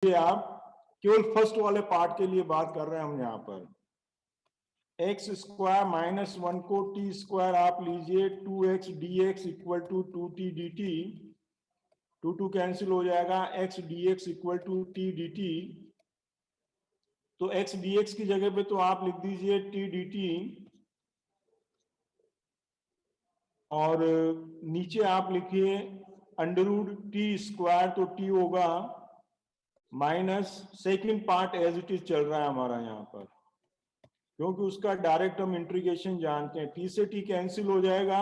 आप केवल फर्स्ट वाले पार्ट के लिए बात कर रहे हैं हम यहाँ पर। एक्स स्क्वायर माइनस 1 को टी स्क्वायर आप लीजिए, 2x dx equal to 2t dt, 2 cancel हो जाएगा, x dx equal to t dt। तो x dx की जगह पे तो आप लिख दीजिए t dt, और नीचे आप लिखिए अंडर रूट टी स्क्वायर, तो t होगा minus second part as it is चल रहा है हमारा यहाँ पर, क्योंकि उसका डायरेक्ट हम इंटीग्रेशन जानते हैं। t से t कैंसिल हो जाएगा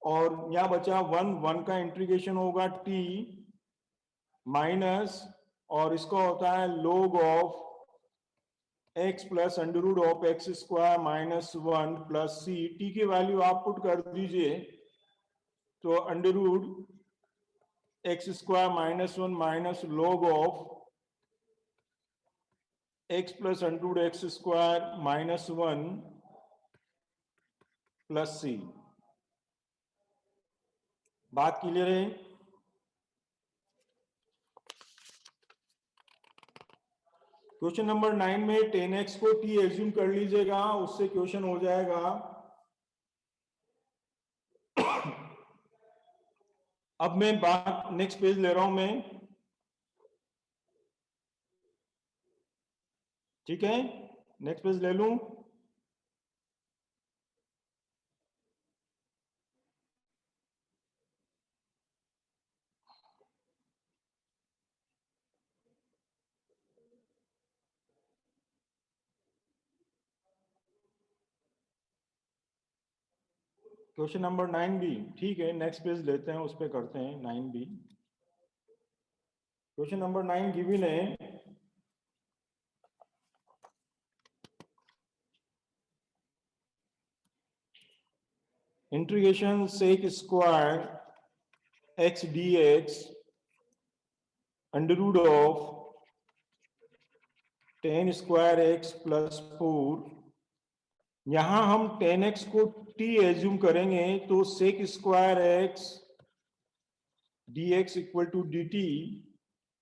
और यहाँ बचा 1 का इंटीग्रेशन होगा t माइनस, और इसका होता है log of x plus under root of x square minus 1 plus c। t की वैल्यू आप पुट कर दीजिए, तो under root x square minus 1 minus log of x plus under root x square minus 1 plus c। बात clear है? Question number 9 में 10x को t assume कर लीजिएगा, उससे क्वेश्चन हो जाएगा। अब मैं बात नेक्स्ट पेज ले रहा हूं मैं, ठीक है? नेक्स्ट पेज ले लूं। क्वेश्चन नंबर 9 भी ठीक है, नेक्स्ट पेज लेते हैं, उस पर करते हैं 9 भी। क्वेश्चन नंबर 9 गिवन है, integration sec square x d x under root of 10 square x plus 4। यहां हम 10x को t एज्यूम करेंगे, तो sec square x d x equal to d t,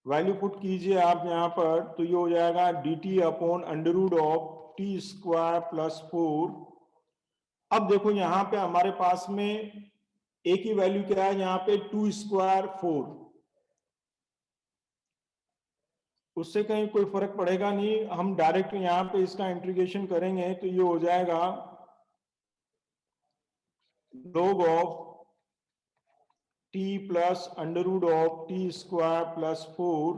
value put कीजिए आप यहां पर, तो ये हो जाएगा d t upon under root of T square plus 4। अब देखो यहां पे हमारे पास में एक ही वैल्यू क्या है, यहाँ पे 2 स्क्वायर 4, उससे कहीं कोई फर्क पड़ेगा नहीं। हम डायरेक्ट यहाँ पे इसका इंटीग्रेशन करेंगे, तो ये हो जाएगा log of t plus under root of T square plus 4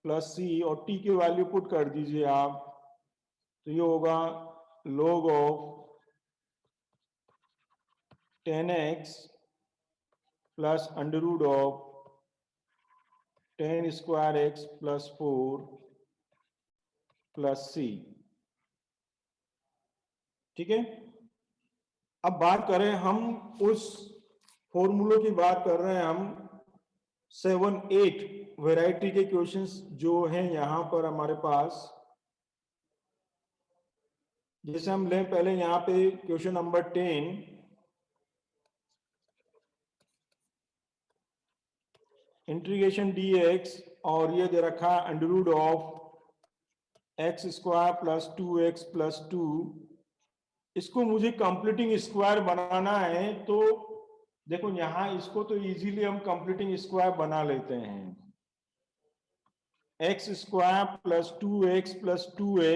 plus c, और t की वैल्यू पुट कर दीजिए आप, तो ये होगा log of 10x plus under root of 10 square x plus 4 plus c। ठीक है? अब बात करें हम उस फॉर्मूलों की बात कर रहे हैं हम, 7-8 वैरायटी के क्वेश्चंस जो हैं यहां पर हमारे पास। जैसे हम लें पहले यहां पे क्वेश्चन नंबर 10, इंटीग्रेशन dx, और ये दे रखा है under root of x square plus 2x plus 2। इसको मुझे कंप्लीटिंग स्क्वायर बनाना है, तो देखो यहां इसको तो इजीली हम कंप्लीटिंग स्क्वायर बना लेते हैं। X square plus 2x plus 2a,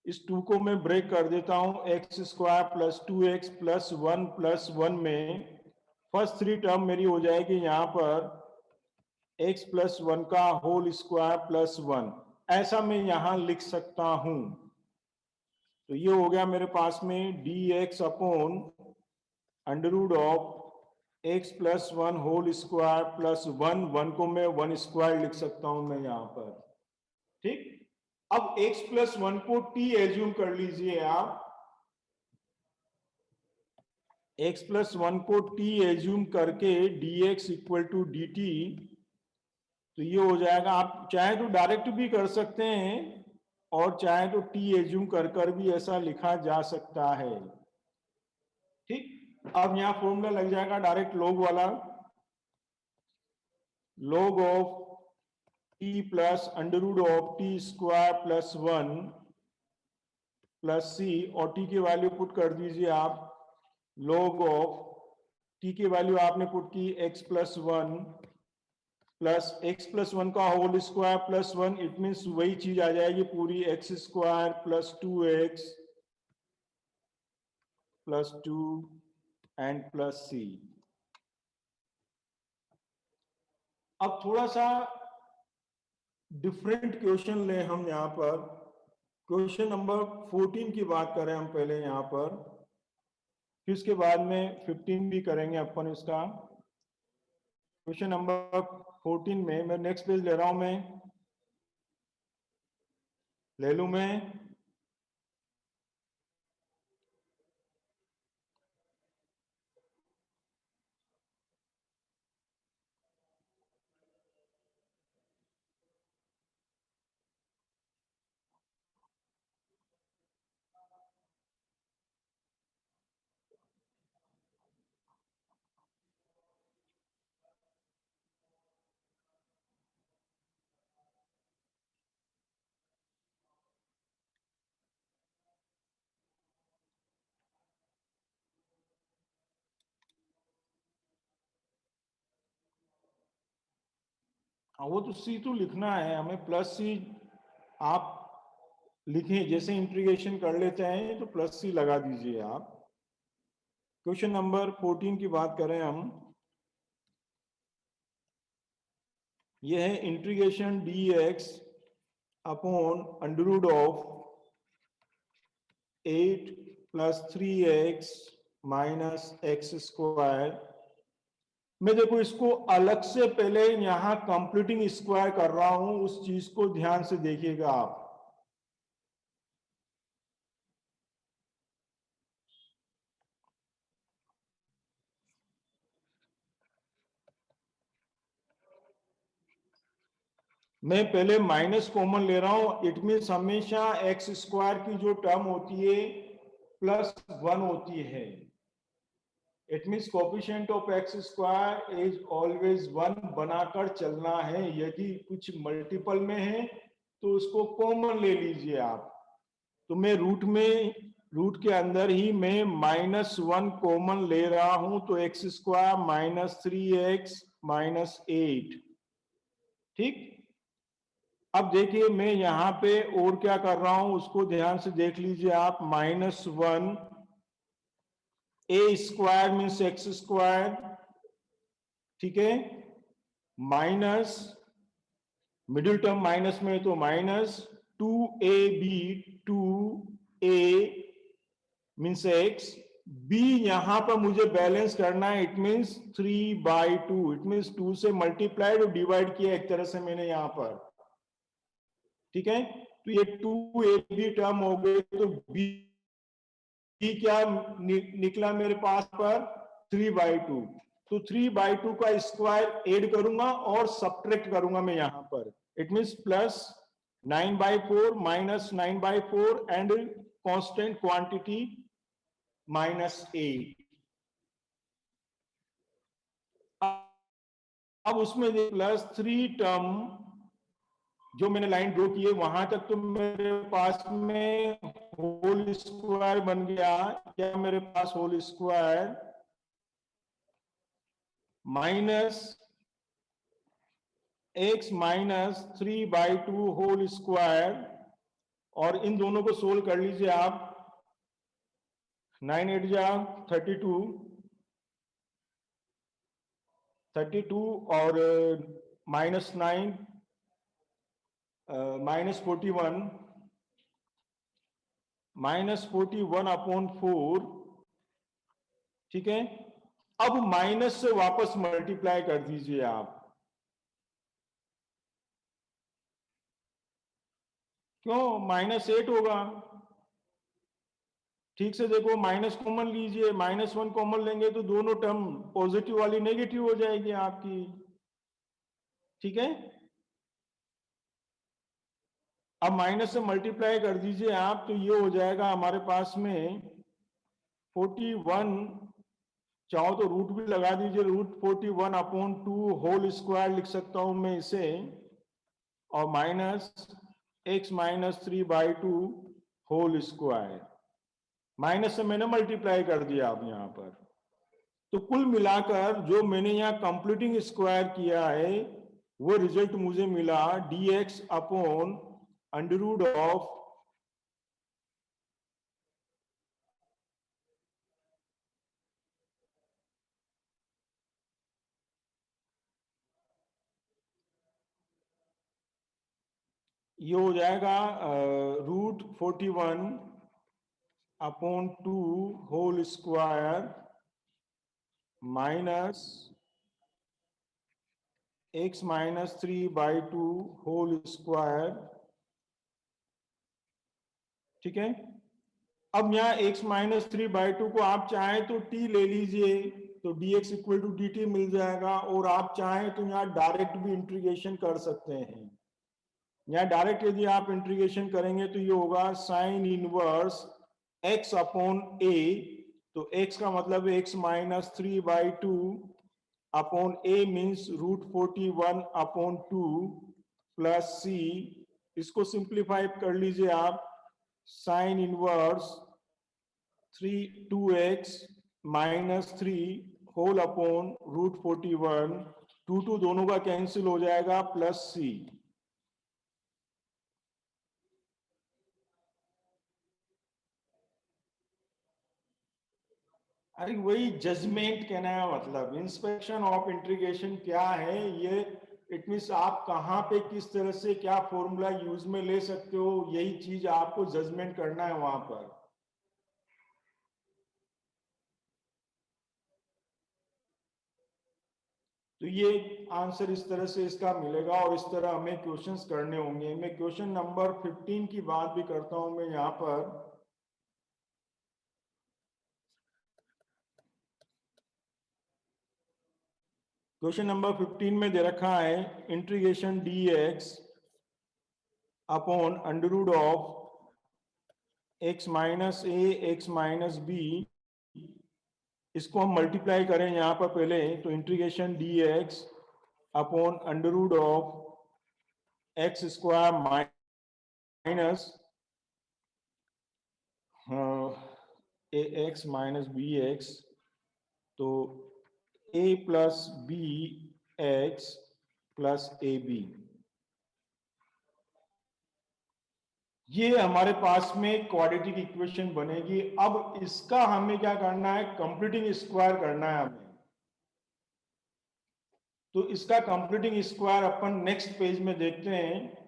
इस 2 को मैं ब्रेक कर देता हूं, x square plus 2x plus 1 plus 1 में फर्स्ट 3 टर्म मेरी हो जाएगी यहां पर x प्लस 1 का होल स्क्वायर प्लस 1, ऐसा मैं यहां लिख सकता हूं। तो ये हो गया मेरे पास में dx upon under root of x plus 1 whole square plus 1 को मैं 1 स्क्वायर लिख सकता हूं मैं यहां पर। ठीक? अब x प्लस 1 को t एज्यूम कर लीजिए आप, x प्लस 1 को t एज्यूम करके dx इक्वल टू dt, तो ये हो जाएगा। आप चाहे तो डायरेक्ट भी कर सकते हैं, और चाहे तो t एज्यूम कर भी ऐसा लिखा जा सकता है। ठीक? अब यहां फॉर्मूला लग जाएगा डायरेक्ट log वाला, log of plus under root of T square plus 1 plus C, और टी की वैल्यू पुट कर दीजिए आप log ऑफ टी की वैल्यू आपने पुट की x plus 1 plus X plus 1 का whole square plus 1, it means वही चीज आ जाएगी पूरी X square plus 2x plus 2 and plus C. अब थोड़ा सा डिफरेंट क्वेश्चन ले हम यहां पर। क्वेश्चन नंबर 14 की बात करें हम पहले यहां पर, फिर उसके बाद में 15 भी करेंगे अपन इसका। क्वेश्चन नंबर 14 में मैं नेक्स्ट पेज ले रहा हूं, मैं ले लूं मैं। हाँ, वो तो सी तो लिखना है हमें, प्लस सी आप लिखें, जैसे इंटीग्रेशन कर लेते हैं तो प्लस सी लगा दीजिए आप। क्वेश्चन नंबर 14 की बात करें हम, यह है integration d x upon under root of 8 plus 3x minus x square. मैं देखो इसको अलग से पहले यहां कंप्लीटिंग स्क्वायर कर रहा हूं, उस चीज को ध्यान से देखिएगा आप। मैं पहले माइनस कॉमन ले रहा हूं, इट मीन्स हमेशा एक्स स्क्वायर की जो टर्म होती है प्लस 1 होती है। It means coefficient of x square is always 1 बनाकर चलना है। यदि कुछ मल्टीपल में है तो उसको कॉमन ले लीजिए आप। तो मैं रूट के अंदर ही मैं -1 कॉमन ले रहा हूं, तो x square minus 3x minus 8। ठीक, अब देखिए मैं यहां पे और क्या कर रहा हूं उसको ध्यान से देख लीजिए आप। -1 ए स्क्वायर मीन्स एक्स स्क्वायर, ठीक है, माइनस मिडिल टर्म माइनस में तो minus 2ab 2a means x, B यहां पर मुझे बैलेंस करना है, इट मीन्स 3/2, इट मीन्स 2 से मल्टीप्लाइड और डिवाइड किया एक तरह से मैंने यहां पर। ठीक है, तो ये 2ab टर्म हो गए, तो बी क्या निकला मेरे पास पर 3/2। तो 3/2 का स्क्वायर ऐड करूंगा और सब्ट्रैक्ट करूंगा मैं यहां पर, it means plus 9/4 minus 9/4 and constant quantity -8। अब उसमें +3 टर्म जो मैंने लाइन ड्रॉ की है वहां तक तो मेरे पास में होल स्क्वायर बन गया। क्या मेरे पास whole square minus x minus 3/2 whole square, और इन दोनों को सोल्व कर लीजिए आप। 9 8 जा 32, 32 और -9 -41, -41/4, ठीक है। अब माइनस से वापस मल्टीप्लाई कर दीजिए आप। क्यों, -8 होगा। ठीक से देखो, माइनस कॉमन लीजिए, -1 कॉमन लेंगे तो दोनों टर्म पॉजिटिव वाली नेगेटिव हो जाएगी आपकी। ठीक है, अब माइनस से मल्टीप्लाई कर दीजिए आप, तो ये हो जाएगा हमारे पास में 41, चाहो तो रूट भी लगा दीजिए, √41/2 होल स्क्वायर लिख सकता हूं मैं इसे। और minus x minus 3/2 whole square, minus से मैंने मल्टीप्लाई कर दिया अब यहाँ पर। तो कुल मिलाकर जो मैंने यहाँ कंप्लीटिंग स्क्वायर किया है वो रिजल्ट मुझे मिला dx upon under root of ये हो जाएगा √41 upon 2 whole square minus x minus 3/2 whole square. ठीक है, अब यहाँ x माइनस 3/2 को आप चाहें तो t ले लीजिए, तो dx इक्वल टू dt मिल जाएगा, और आप चाहें तो यहाँ डायरेक्ट भी इंटीग्रेशन कर सकते हैं। यहाँ डायरेक्ट यदि आप इंटीग्रेशन करेंगे तो ये होगा sine inverse x upon a, तो x का मतलब है x minus 3/2 upon a means √41 upon 2 plus c, इसको सिंप्लीफाई कर लीजिए आप, sine inverse 2x minus 3 whole upon √41, 2 दोनों का कैंसिल हो जाएगा, प्लस c। अरे वही जजमेंट कहना है, मतलब इंस्पेक्शन ऑफ इंटीग्रेशन क्या है ये, इट मींस आप कहाँ पे किस तरह से क्या फॉर्मूला यूज में ले सकते हो, यही चीज आपको जजमेंट करना है वहां पर। तो ये आंसर इस तरह से इसका मिलेगा, और इस तरह हमें क्वेश्चंस करने होंगे। मैं क्वेश्चन नंबर 15 की बात भी करता हूं मैं यहाँ पर। क्वेश्चन नंबर 15 में दे रखा है integration dx upon under root of x minus a x minus b, इसको हम मल्टीप्लाई करें यहाँ पर पहले, तो integration dx upon under root of x square minus a x minus b x, तो a plus B x plus A b, ये हमारे पास में क्वाड्रेटिक इक्वेशन बनेगी। अब इसका हमें क्या करना है, कंप्लीटिंग स्क्वायर करना है हमें। तो इसका कंप्लीटिंग स्क्वायर अपन नेक्स्ट पेज में देखते हैं।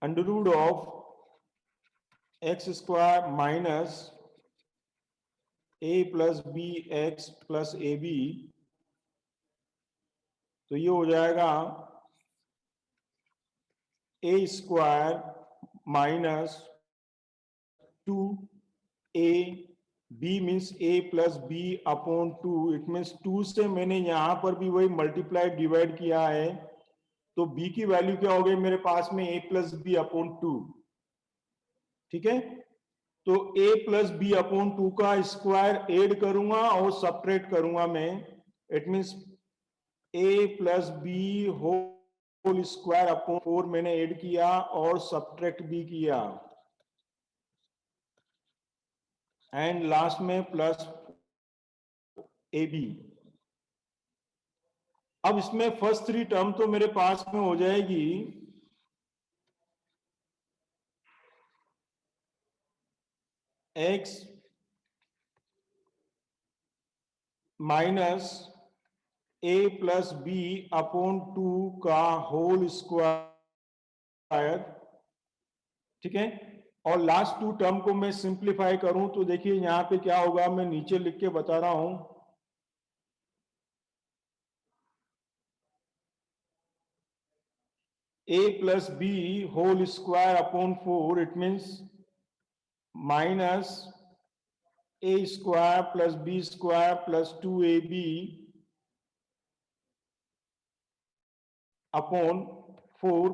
Under root of x square minus A plus B x plus A B, तो ये हो जाएगा A square minus 2a, b means a plus B upon 2, it means 2 से मैंने यहां पर भी वही मल्टीप्लाई डिवाइड किया है, तो b की वैल्यू क्या हो गई मेरे पास में, a प्लस बी अपॉन 2। ठीक है, तो a प्लस बी अपॉन 2 का स्क्वायर ऐड करूंगा और सब्ट्रैक्ट करूंगा मैं, it means a plus b whole square upon 4 मैंने ऐड किया और सब्ट्रैक्ट भी किया, एंड लास्ट में प्लस ए बी। अब इसमें फर्स्ट 3 टर्म तो मेरे पास में हो जाएगी x minus a plus B upon 2 का होल स्क्वायर। ठीक है, और लास्ट 2 टर्म को मैं सिंप्लीफाई करूं तो देखिए यहां पे क्या होगा, मैं नीचे लिख के बता रहा हूं, a plus b whole square upon 4, it means minus a square plus B square plus 2ab upon 4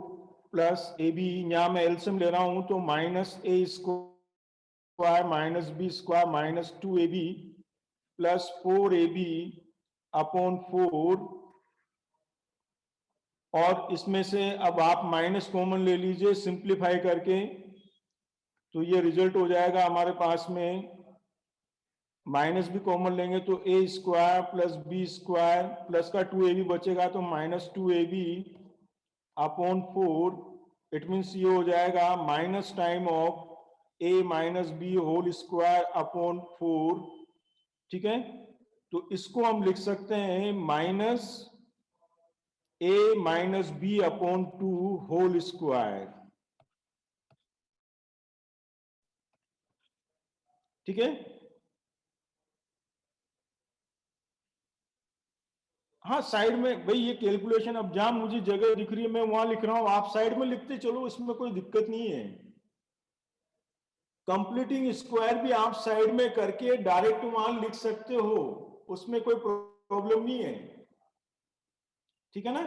plus ab, यहां मैं एलसीएम ले रहा हूं तो minus a square square minus b square minus 2ab plus 4ab upon 4, और इसमें से अब आप माइनस कॉमन ले लीजिए सिंप्लीफाई करके, तो ये रिजल्ट हो जाएगा हमारे पास में, माइनस भी कॉमन लेंगे तो A square plus B square plus का 2ab बचेगा तो minus 2ab upon 4, it means ये हो जाएगा minus time of A minus B whole square upon 4। ठीक है, तो इसको हम लिख सकते हैं माइनस ए minus B upon 2 whole square. ठीक है, हाँ साइड में भाई ये कैलकुलेशन, अब जहां मुझे जगह दिख रही है मैं वहां लिख रहा हूं, आप साइड में लिखते चलो, इसमें कोई दिक्कत नहीं है। कंप्लीटिंग स्क्वायर भी आप साइड में करके डायरेक्ट वहां लिख सकते हो, उसमें कोई प्रॉब्लम नहीं है। ठीक है ना,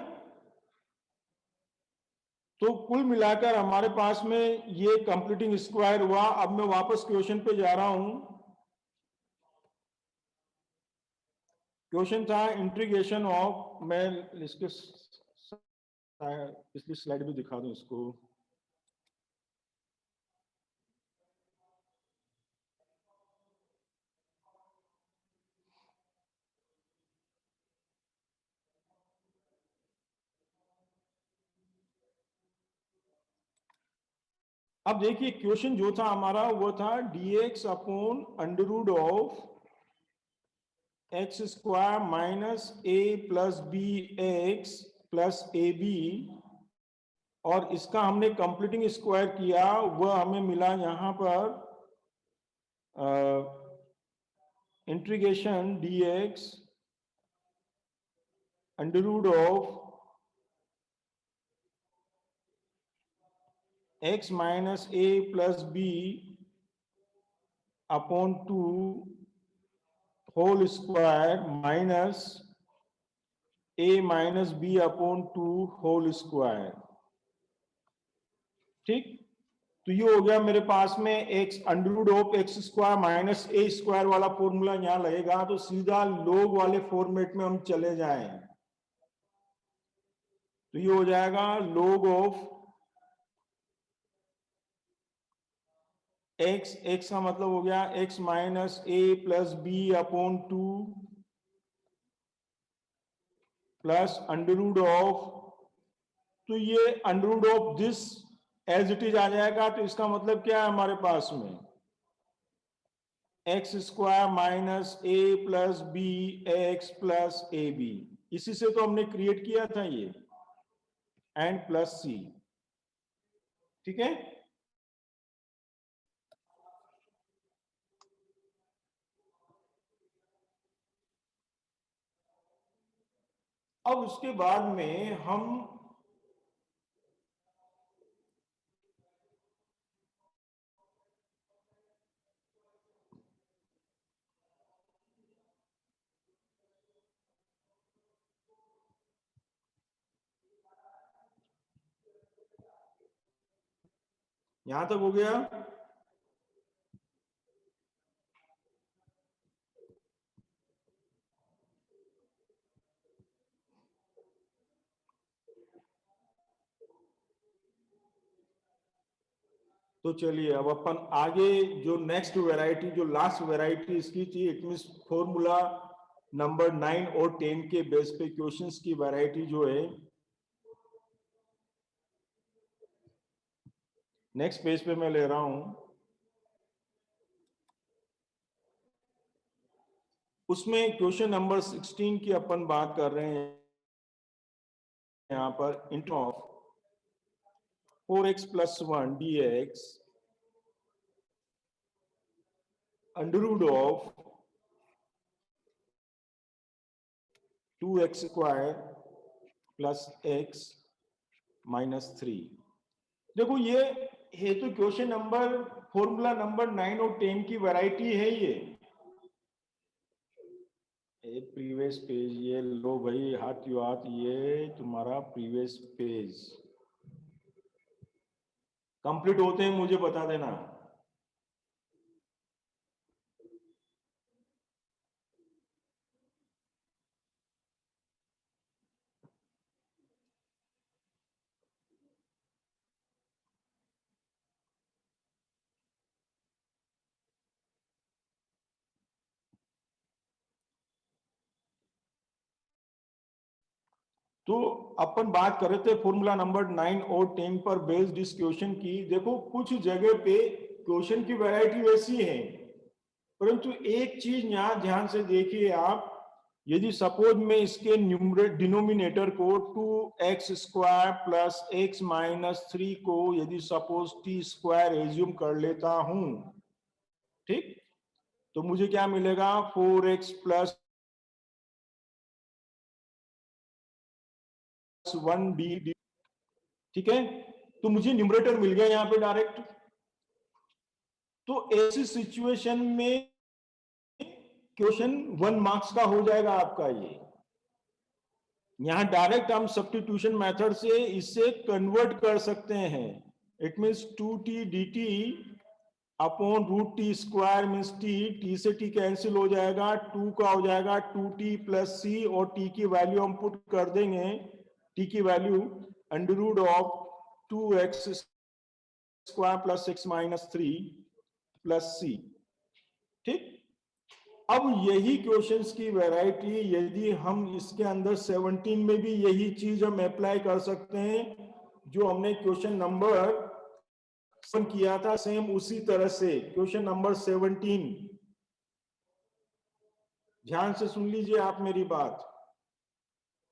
तो कुल मिलाकर हमारे पास में ये कंप्लीटिंग स्क्वायर हुआ। अब मैं वापस क्वेश्चन पे जा रहा हूं। क्वेश्चन था इंटीग्रेशन ऑफ, मैं इसके पिछली स्लाइड भी दिखा दूं इसको। अब देखिए क्वेश्चन जो था हमारा वो था dx upon under root of x square minus A plus B x plus A b, और इसका हमने कंप्लीटिंग स्क्वायर किया, वह हमें मिला यहां पर integration dx under root of x minus A plus B upon 2 whole square minus A minus B upon 2 whole square. ठीक, तो ये हो गया मेरे पास में x under root of x square minus a square वाला फॉर्मूला यहां लगेगा, तो सीधा लोग वाले फॉर्मेट में हम चले जाएं, तो ये हो जाएगा लोग ऑफ एक्स, एक्स का मतलब हो गया X minus A plus B upon 2 plus under root of, तो ये under root of this as it is आ जाएगा, तो इसका मतलब क्या है हमारे पास में एक्स स्क्वायर माइनस ए प्लस बी एक्स प्लस ए बी, इसी से तो हमने क्रिएट किया था ये, एंड प्लस सी। ठीक है, अब उसके बाद में हम यहां तक हो गया। तो चलिए अब अपन आगे जो नेक्स्ट वैरायटी, जो लास्ट वैरायटी इसकी थी, इट मींस फॉर्मूला नंबर 9 और 10 के बेस पे क्वेश्चंस की वैरायटी जो है, नेक्स्ट पेज पे मैं ले रहा हूं। उसमें क्वेश्चन नंबर 16 की अपन बात कर रहे हैं यहां पर, into of 4x plus 1 dx under root of 2x square plus x minus 3। देखो ये है तो क्वेश्चन नंबर, फॉर्मूला नंबर 9 और 10 की वैरायटी है ये प्रीवियस पेज, ये लो भाई हाथ यू हाथ, ये तुम्हारा प्रीवियस पेज कंप्लीट होते हैं मुझे बता देना। तो अपन बात कर रहे थे फॉर्मूला नंबर 9 और 10 पर बेस्ड इस क्वेश्चन की। देखो कुछ जगह पे क्वेश्चन की वैरायटी वैसी है, परंतु एक चीज यहाँ ध्यान से देखिए आप, यदि सपोज मैं इसके डिनोमिनेटर को 2x² प्लस x माइनस 3 को यदि सपोज t² एज्यूम कर लेता हूं, ठीक, तो मुझे क्या मिलेगा 4x प्लस 1d, ठीक है। तो मुझे न्यूमरेटर मिल गया यहां पे डायरेक्ट। तो ऐसी सिचुएशन में क्वेश्चन 1 मार्क्स का हो जाएगा आपका। ये यहां डायरेक्ट हम सब्स्टिट्यूशन मेथड से इसे कन्वर्ट कर सकते हैं। It means 2t dt upon root t square means t से टी कैंसिल हो जाएगा, 2 का हो जाएगा 2t प्लस सी, और टी की वैल्यू हम पुट कर देंगे, टी की value under root of 2x square plus 6 minus 3 plus C, ठीक। अब यही क्वेश्चंस की वैरायटी यदि हम इसके अंदर 17 में भी यही चीज हम अप्लाई कर सकते हैं जो हमने क्वेश्चन नंबर किया था, सेम उसी तरह से क्वेश्चन नंबर 17। ध्यान से सुन लीजिए आप मेरी बात।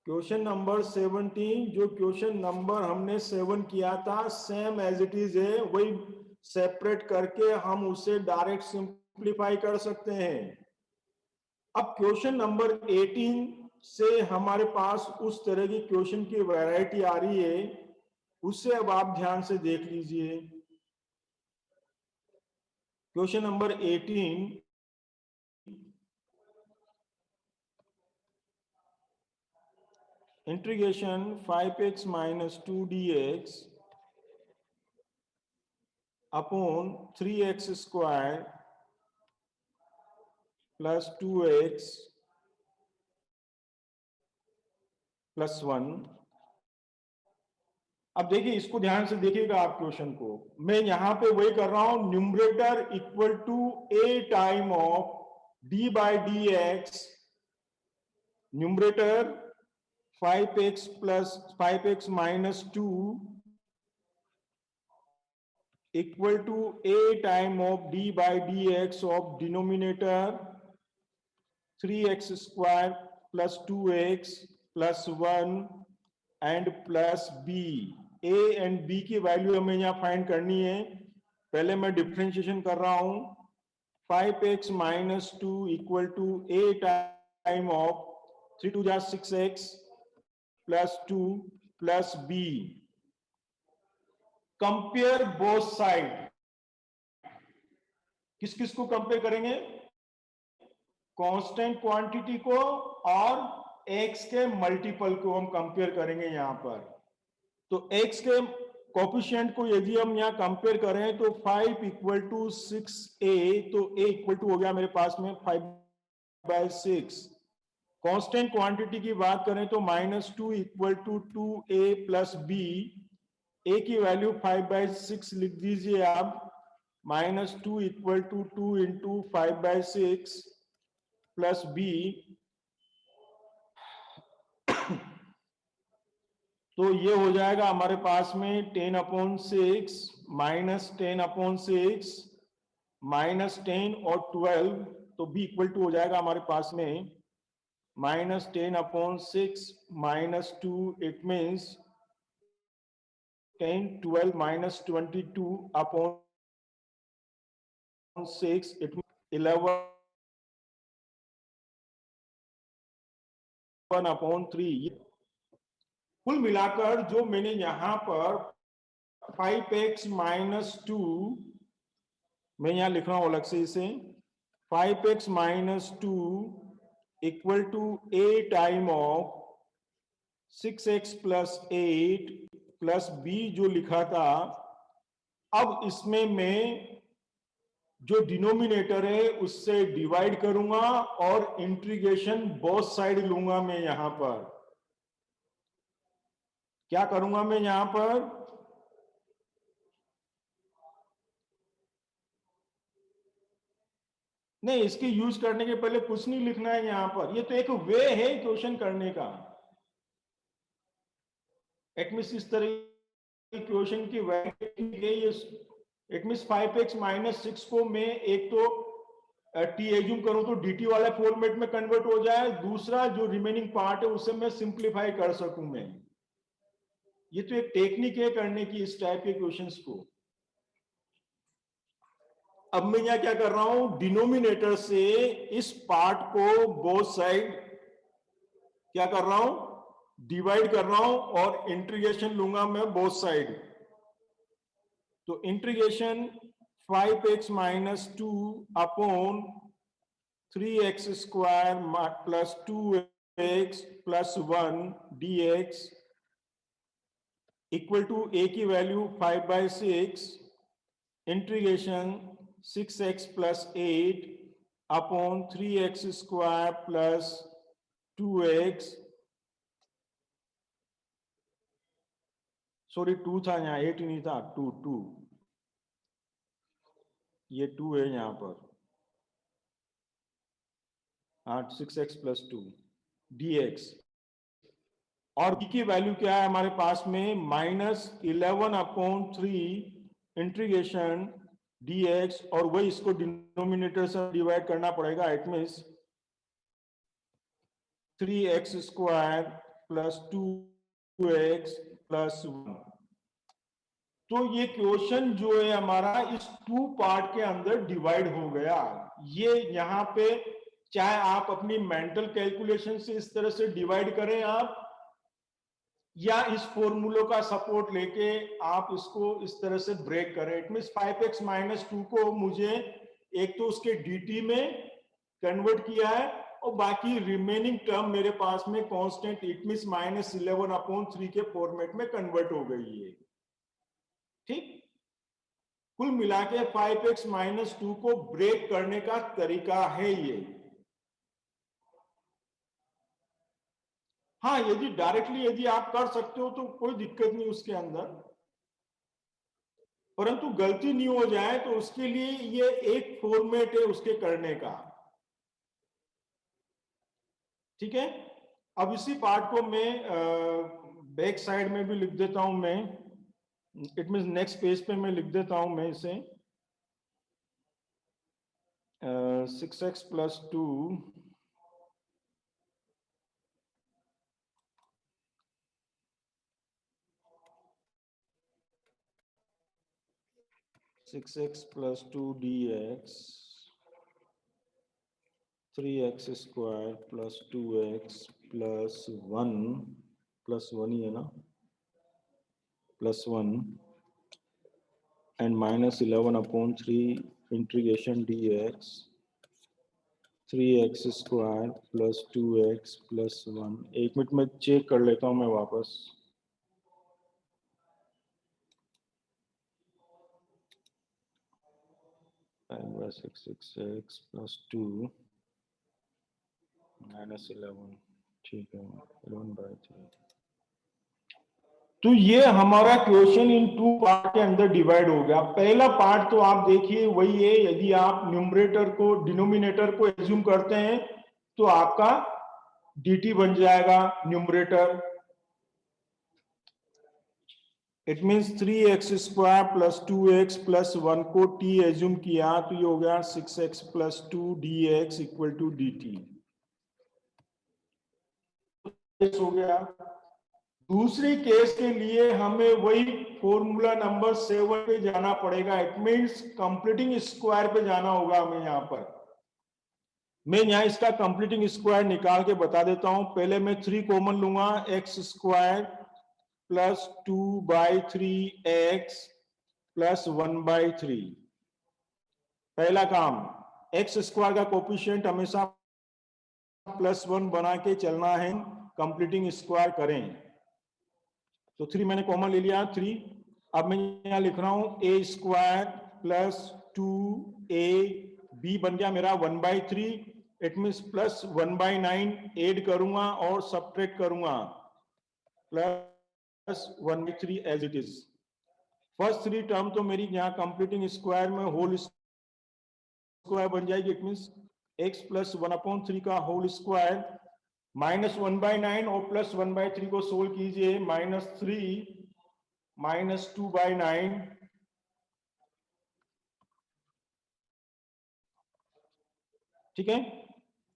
क्वेश्चन नंबर 17 जो क्वेश्चन नंबर हमने 7 किया था, सेम एज इट इज है, वही सेपरेट करके हम उसे डायरेक्ट सिंप्लीफाई कर सकते हैं। अब क्वेश्चन नंबर 18 से हमारे पास उस तरह की क्वेश्चन की वैरायटी आ रही है, उससे अब आप ध्यान से देख लीजिए। Question number 18, integration 5x minus 2 dx upon 3x square plus 2x plus 1। अब देखिए इसको ध्यान से देखिएगा आप क्वेश्चन को। मैं यहां पे वही कर रहा हूं, numerator equal to a time of d by d x, numerator 5x plus 5x minus 2 equal to a time of d by d x of denominator 3x square plus 2x plus 1 and plus b। a and b की वैल्यू हमें यहां find करनी है। पहले मैं differentiation कर रहा हूं, 5x minus 2 equal to a time of 3 2 जा 6x plus 2 plus b। Compare both side, किस किस को कंपेयर करेंगे? कांस्टेंट क्वांटिटी को और x के मल्टीपल को हम कंपेयर करेंगे यहां पर। तो x के कोफिशिएंट को यदि हम यहां कंपेयर करें तो 5 इक्वल टू 6a, तो a इक्वल टू हो गया मेरे पास में 5/6। कांस्टेंट क्वांटिटी की बात करें तो -2 equal to 2a plus b, a की वैल्यू 5/6 लिख दीजिए आप, -2 equal to 2 into 5/6 plus b। तो ये हो जाएगा हमारे पास में 10/6 माइनस 10/6 माइनस 10 और 12, तो b इक्वल टू हो जाएगा हमारे पास में -10/6 minus 2, it means 10 12 minus 22/6, it means 11/3। कुल मिलाकर जो मैंने यहां पर 5x माइनस 2, मैं यहां लिख रहा हूं अलग से इसे, 5x minus 2 equal to a time of 6x plus 8 plus b जो लिखा था। अब इसमें मैं जो डिनोमिनेटर है उससे डिवाइड करूंगा और इंटीग्रेशन बोथ साइड लूंगा। मैं यहां पर क्या करूंगा? मैं यहां पर नहीं, इसके यूज करने के पहले कुछ नहीं लिखना है यहां पर, ये तो एक वे है क्वेश्चन करने का। इट मीन्स इस तरह क्वेश्चन की value, it means 5x minus 6 को मैं एक तो टी एज्यूम करूं तो dt वाले फॉर्मेट में कन्वर्ट हो जाए, दूसरा जो रिमेनिंग पार्ट है उसे मैं सिंप्लीफाई कर सकूं मैं। ये तो एक टेक्निक है करने की इस टाइप के क्वेश्चंस को। अब मैं यहां क्या कर रहा हूं, डिनोमिनेटर से इस पार्ट को बोथ साइड क्या कर रहा हूं, डिवाइड कर रहा हूं और इंटीग्रेशन लूंगा मैं बोथ साइड। तो integration 5x minus 2 upon 3x square plus 2x plus 1 dx equal to a की वैल्यू 5/6 integration 6x plus 8 upon 3x square plus 2x, sorry 2 था यहाँ, 8 नहीं था, 2, ये 2 है यहाँ पर, हाँ 6x प्लस 2 dx, और b की वैल्यू क्या है हमारे पास में, -11 अपॉन 3 इंटीग्रेशन dx, और वही इसको डिनोमिनेटर से डिवाइड करना पड़ेगा। It means 3x square plus 2x plus 1। तो ये क्वेश्चन जो है हमारा इस 2 पार्ट के अंदर डिवाइड हो गया। ये यहाँ पे चाहे आप अपनी मेंटल कैलकुलेशन से इस तरह से डिवाइड करें आप, या इस फॉर्मूलों का सपोर्ट लेके आप इसको इस तरह से ब्रेक करें। इट मीन्स 5x माइनस 2 को मुझे एक तो उसके dt में कन्वर्ट किया है, और बाकी रिमेनिंग टर्म मेरे पास में कांस्टेंट, इट मीन्स -11 अपॉन 3 के फॉर्मेट में कन्वर्ट हो गई है। ठीक, कुल मिला के 5x माइनस 2 को ब्रेक करने का तरीका है ये। हाँ, यदि डायरेक्टली यदि आप कर सकते हो तो कोई दिक्कत नहीं उसके अंदर, परंतु गलती नहीं हो जाए तो उसके लिए ये एक फॉर्मेट है उसके करने का। ठीक है, अब इसी पार्ट को मैं बैक साइड में भी लिख देता हूं मैं, इट मीन्स नेक्स्ट पेज पे मैं लिख देता हूं मैं इसे 6x plus 2 6x plus 2 dx 3x square plus 2x plus 1 ही है ना, plus 1 and -11 upon 3 integration dx 3x square plus 2x plus 1। एक मिनट में चेक कर लेता हूं मैं वापस। -6x प्लस 2 -11, ठीक है, 11/3। तो ये हमारा क्वेश्चन इन 2 पार्ट के अंदर डिवाइड हो गया। पहला पार्ट तो आप देखिए वही है, यदि आप न्यूमरेटर को डिनोमिनेटर को एज्यूम करते हैं तो आपका dt बन जाएगा numerator. It means 3x square plus 2x plus 1 को t एज्यूम किया तो ये हो गया 6x plus 2 dx equal to dt हो गया। दूसरी केस के लिए हमें वही फॉर्मूला नंबर 7 पे जाना पड़ेगा। इट मीन्स कंप्लीटिंग स्क्वायर पे जाना होगा हमें। यहां पर मैं यहां इसका कंप्लीटिंग स्क्वायर निकाल के बता देता हूं। पहले मैं 3 कॉमन लूंगा, x square plus 2/3x plus 1/3। पहला काम, x स्क्वायर का कोफिशिएंट हमेशा +1 बना के चलना है, कंप्लीटिंग स्क्वायर करें। तो 3 मैंने कॉमन ले लिया 3। अब मैं यहां लिख रहा हूं a स्क्वायर प्लस 2ab बन गया मेरा 1/3। इट मीन्स प्लस 1/9 ऐड करूंगा और सब्ट्रैक्ट करूंगा, plus 1/3 as it is. First 3 term तो मेरी यहां कंप्लीटिंग स्क्वायर में होल स्क्वायर बन जाएगी। इट मीन्स x प्लस 1/3 का होल स्क्वायर -1/9 और +1/3 को सोल्व कीजिए। -3 -2/9, ठीक है।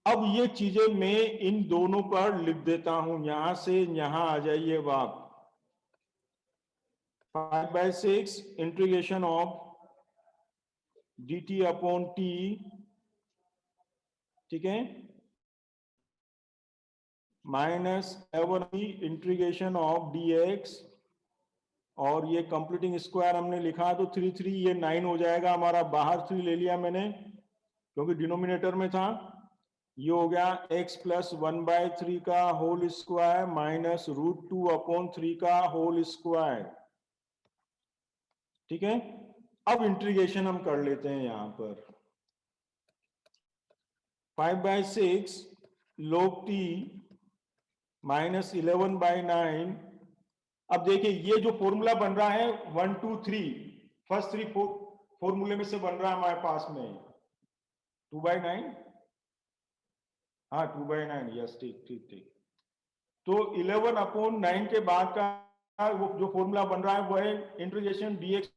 अब ये चीजें मैं इन दोनों पर लिख देता हूं, यहां से यहां आ जाइए आप। 5/6 integration of dt upon t, ठीक है, -11 इंटीग्रेशन ऑफ dx, और ये कंप्लीटिंग स्क्वायर हमने लिखा तो 3 ये 9 हो जाएगा हमारा, बाहर 3 ले लिया मैंने क्योंकि डिनोमिनेटर में था। ये हो गया x + 1/3 का होल स्क्वायर माइनस √2 अपॉन 3 का होल स्क्वायर, ठीक है। अब इंटीग्रेशन हम कर लेते हैं यहां पर। 5/6 log t -11/9। अब देखिए ये जो फॉर्मूला बन रहा है 1 2 3, फर्स्ट 3 फॉर्मूले में से बन रहा है हमारे पास में 2/9। हाँ 2/9, यस, ठीक ठीक ठीक। तो 11/9 के बाद का वो जो फॉर्मूला बन रहा है वो है integration dx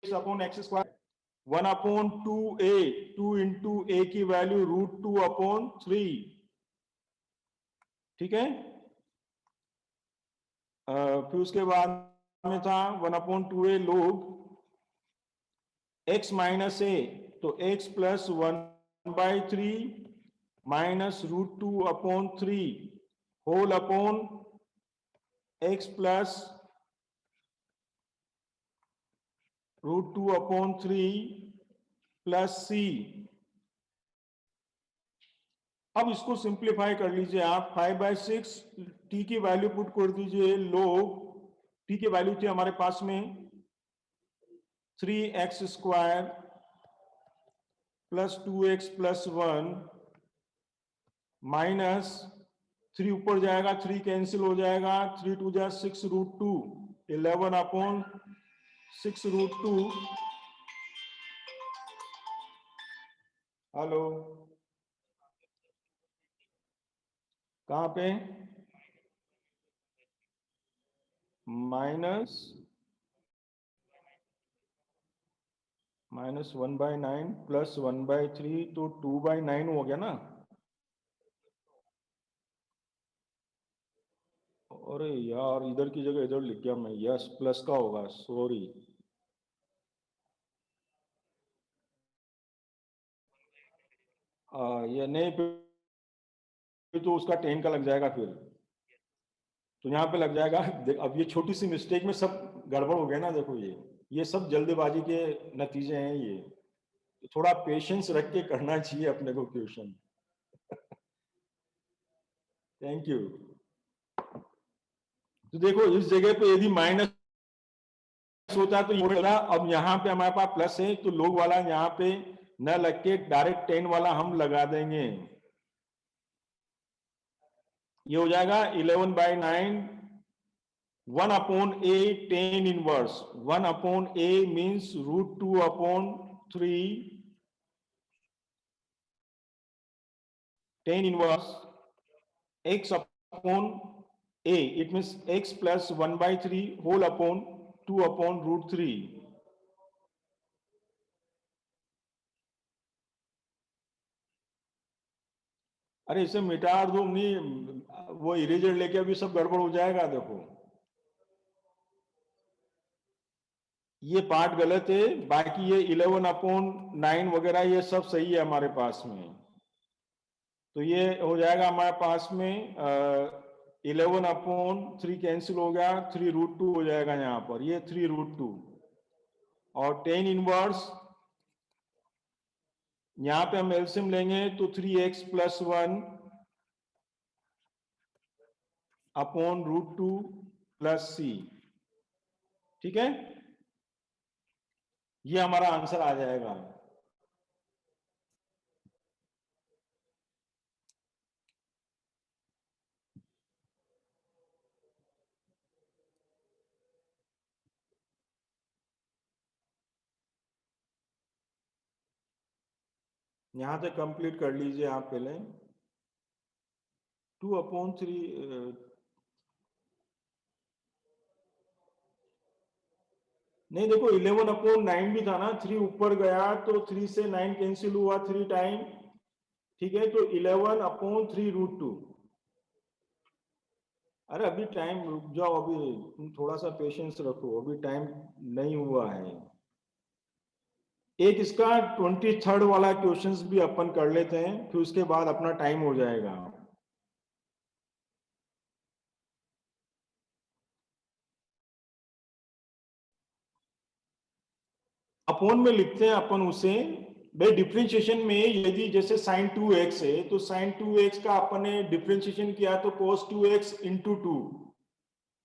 upon x square 1/2a, 2 into a की वैल्यू √2 अपॉन 3, ठीक है। फिर उसके बाद में था 1/2a log x minus a, तो x + 1/3 minus √2 upon 3 whole upon x plus √2 upon 3 plus c। अब इसको सिंप्लीफाई कर लीजिए आप। 5/6 t की वैल्यू पुट कर दीजिए, लोग t की वैल्यू थी हमारे पास में 3x² + 2x + 1 माइनस 3 ऊपर जाएगा, 3 कैंसिल हो जाएगा, 3 2 जा 6 √2, 11 अपॉन 6 √2। हेलो, कहां पे? -1/9 + 1/3 तो 2/9 हो गया ना। अरे यार, इधर की जगह इधर लिख गया मैं, यस प्लस का होगा, सॉरी। ये नहीं, फिर तो उसका 10 का लग जाएगा फिर, तो यहाँ पे लग जाएगा। अब ये छोटी सी मिस्टेक में सब गड़बड़ हो गया ना। देखो ये सब जल्दबाजी के नतीजे हैं ये, तो थोड़ा पेशेंस रख के करना चाहिए अपने को क्वेश्चन। Thank you. तो देखो इस जगह पे यदि माइनस होता तो ये होगा। अब यहाँ पे हमारे पास प्लस है तो लोग वाला यहाँ पे न लग के डायरेक्ट 10 वाला हम लगा देंगे। ये हो जाएगा 11/9, 1/a 10 inverse, 1/a means √2 upon 3, 10 inverse x upon a, it means x + 1/3 whole upon 2 upon √3। अरे इसे मिटा दो, नहीं वो इरेजर लेके अभी सब गड़बड़ हो जाएगा। देखो ये पार्ट गलत है, बाकी ये 11/9 वगैरह ये सब सही है हमारे पास में। तो ये हो जाएगा हमारे पास में 11/3 कैंसिल हो गया, 3 √2 हो जाएगा यहाँ पर, ये 3 √2 और 10 इनवर्स। यहाँ पे हम एलसीएम लेंगे तो 3x + 1 अपॉन √2 प्लस c, ठीक है। ये हमारा आंसर आ जाएगा। यहां तक कंप्लीट कर लीजिए आप पहले। 2/3 नहीं, देखो 11/9 भी था ना, 3 ऊपर गया तो 3 से 9 कैंसिल हुआ 3 टाइम, ठीक है, तो 11/3√2। अरे अभी टाइम रुक जाओ, अभी तुम थोड़ा सा पेशेंस रखो, अभी टाइम नहीं हुआ है। एक इसका 23rd वाला क्वेश्चंस भी अपन कर लेते हैं, फिर उसके बाद अपना टाइम हो जाएगा। अपोन में लिखते हैं अपन उसे। भाई डिफरेंशिएशन में यदि जैसे sin 2x है तो sin 2x का अपन ने डिफरेंशिएशन किया तो cos 2x इंटू 2,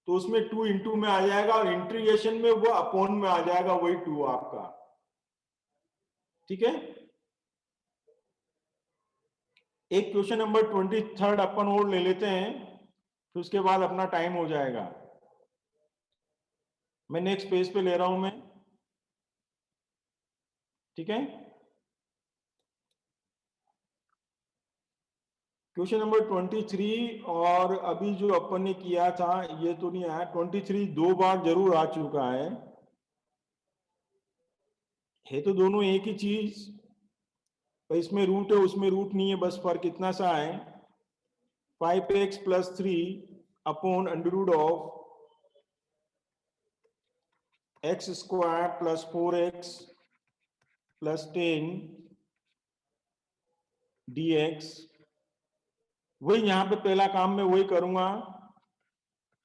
तो उसमें 2 इंटू में आ जाएगा, और इंटीग्रेशन में वो अपोन में आ जाएगा, वही 2 आपका, ठीक है। एक क्वेश्चन नंबर 23rd अपन और ले लेते हैं, फिर उसके बाद अपना टाइम हो जाएगा। मैं नेक्स्ट पेज पे ले रहा हूं मैं, ठीक है। क्वेश्चन नंबर 23, और अभी जो अपन ने किया था ये तो नहीं आया, 23 दो बार जरूर आ चुका है तो दोनों एक ही चीज, पर इसमें रूट है उसमें रूट नहीं है, बस फर्क इतना सा है। 5x+3 √x² + 10 dx। वही यहाँ पे पहला काम मैं वही करूंगा।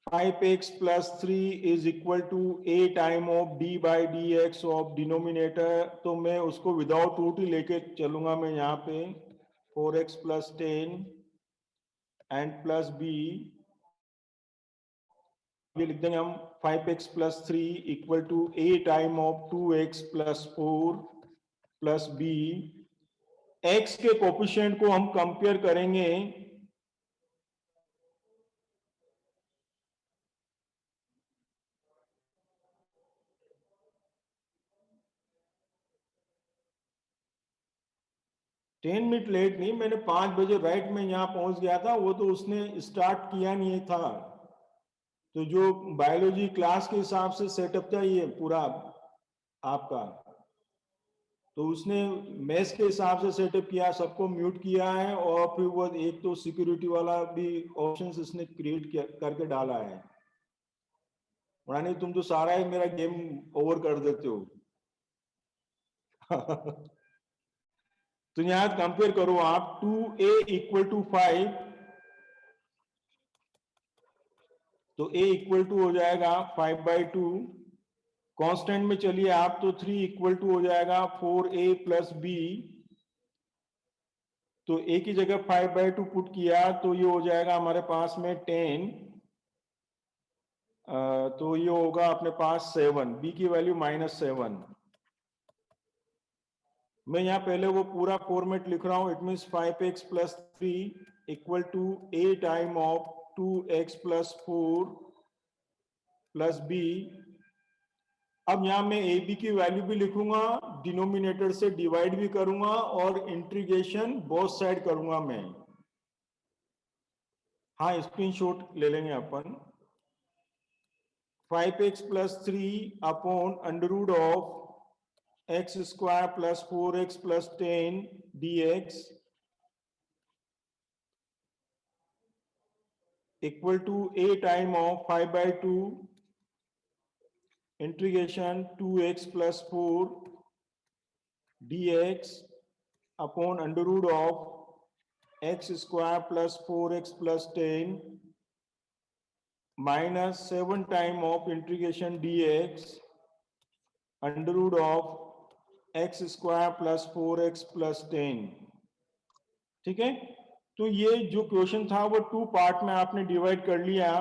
5x+3 is equal to a time of d/dx of denominator, तो मैं उसको विदाउट रूट ही लेके चलूंगा मैं यहाँ पे। 4x + 10 एंड प्लस b, ये लिख देंगे हम 5x+3 equal to a time of 2x + 4 plus b। x के कोफिशिएंट को हम कंपेयर करेंगे, टेन मिनट लेट नहीं, मैंने 5 बजे राइट में यहाँ पहुंच गया था, वो तो उसने स्टार्ट किया नहीं था। तो जो बायोलॉजी क्लास के हिसाब से सेटअप था ये पूरा आपका, तो उसने मैथ्स के हिसाब से सेटअप किया, सबको म्यूट किया है, और फिर वो एक तो सिक्योरिटी वाला भी ऑप्शंस इसने क्रिएट करके डाला है। नहीं तुम तो सारा ही मेरा गेम ओवर कर देते हो। तो यहां कंपेयर करो आप, 2a = 5, तो a इक्वल टू हो जाएगा 5/2। कांस्टेंट में चलिए आप, तो 3 इक्वल टू हो जाएगा 4a + b, तो a की जगह 5/2 पुट किया तो ये हो जाएगा हमारे पास में 10, तो ये होगा अपने पास 7, b की वैल्यू -7। मैं यहाँ पहले वो पूरा फॉर्मेट लिख रहा हूं, it means 5x+3 equal to a time of 2x + 4 plus b। अब यहां मैं ए बी की वैल्यू भी लिखूंगा, डिनोमिनेटर से डिवाइड भी करूंगा, और इंटीग्रेशन बोथ साइड करूंगा मैं। हाँ, स्क्रीनशॉट ले लेंगे अपन। 5x+3 √x² + 4x + 10 dx equal to a time of 5/2 integration 2x + 4 dx upon √x² + 4x + 10 -7 time of integration dx √x² + 4x + 10, ठीक है। तो ये जो क्वेश्चन था वो 2 पार्ट में आपने डिवाइड कर लिया।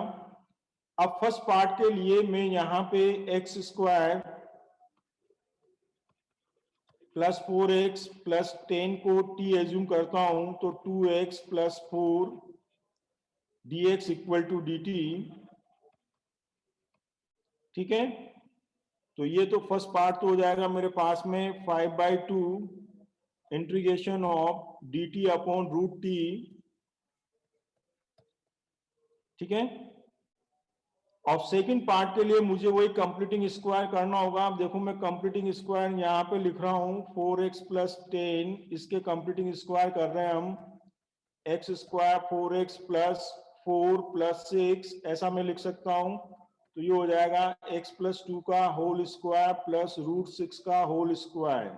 अब फर्स्ट पार्ट के लिए मैं यहाँ पे x² + 4x + 10 को t एज्यूम करता हूं, तो 2x + 4 dx equal to dt, ठीक है। तो ये तो फर्स्ट पार्ट तो हो जाएगा मेरे पास में 5/2 integration of dt upon root t, ठीक है। और सेकंड पार्ट के लिए मुझे वही कंप्लीटिंग स्क्वायर करना होगा। अब देखो मैं कंप्लीटिंग स्क्वायर यहाँ पे लिख रहा हूँ 4x प्लस 10, इसके कंप्लीटिंग स्क्वायर कर रहे हैं हम, x square 4x plus 4 plus 6, ऐसा मैं लिख सकता हूँ। तो ये हो जाएगा x प्लस 2 का होल स्क्वायर प्लस रूट 6 का होल स्क्वायर,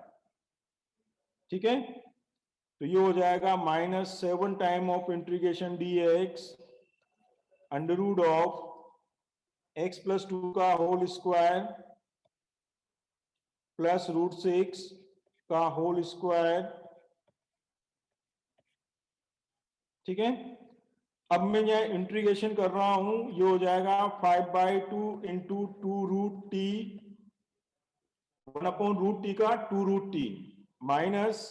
ठीक है। तो ये हो जाएगा -7 time of integration dx under root of x plus 2 का होल स्क्वायर प्लस रूट 6 का होल स्क्वायर, ठीक है। अब मैं यह इंटीग्रेशन कर रहा हूं, ये हो जाएगा 5/2 into 2 root T, 1 upon root T का 2 root T minus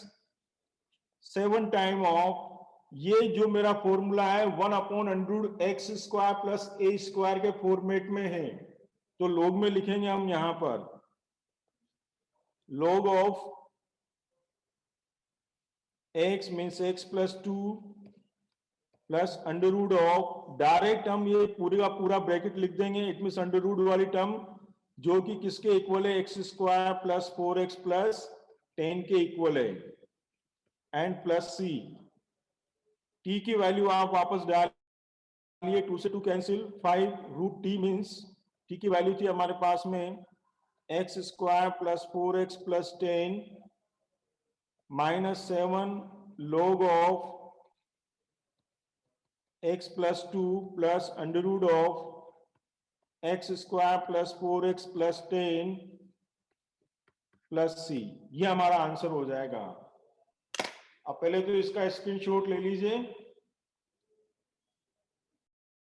7 time of, ये जो मेरा फॉर्मूला है 1 upon under X square plus A square के फॉर्मेट में है, तो लॉग में लिखेंगे हम यहां पर, log of x means x plus 2 plus under root of, direct हम ये पूरे का पूरा ब्रैकेट लिख देंगे, इट मीन्स अंडर रूट वाली टर्म जो कि किसके इक्वल है, x square plus 4x plus 10 के इक्वल है, एंड प्लस सी, टी की वैल्यू आप वापस डालिए, 2 से 2 cancel, 5 root T means T की वैल्यू थी हमारे पास में X square plus 4x plus 10 minus 7 log of x plus 2 plus under root of x square plus 4x plus 10 plus C, ये हमारा आंसर हो जाएगा। अब पहले तो इसका स्क्रीनशॉट ले लीजिए।